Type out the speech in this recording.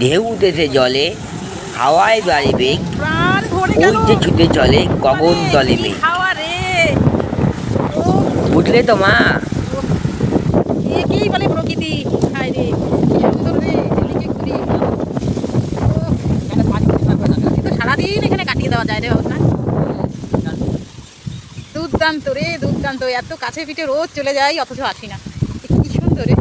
ঢেউ উঠেছে জলে, হাওয়ায় বাড়ি বেগ, উঠতে ছুটে চলে গগন তলে মেঘ। বুঝলে তো মা, একেই বলে প্রকৃতি। হায় রে, কি সুন্দর রে, ঝিলিকে ঘুরি। তো সারাদিন এখানে কাটিয়ে দেওয়া যায় রে বাবা। দুর্দান্ত রে, দুর্দান্ত। এত কাছে পিঠে রোজ চলে যাই, অথচ আসি না। কি সুন্দর রে।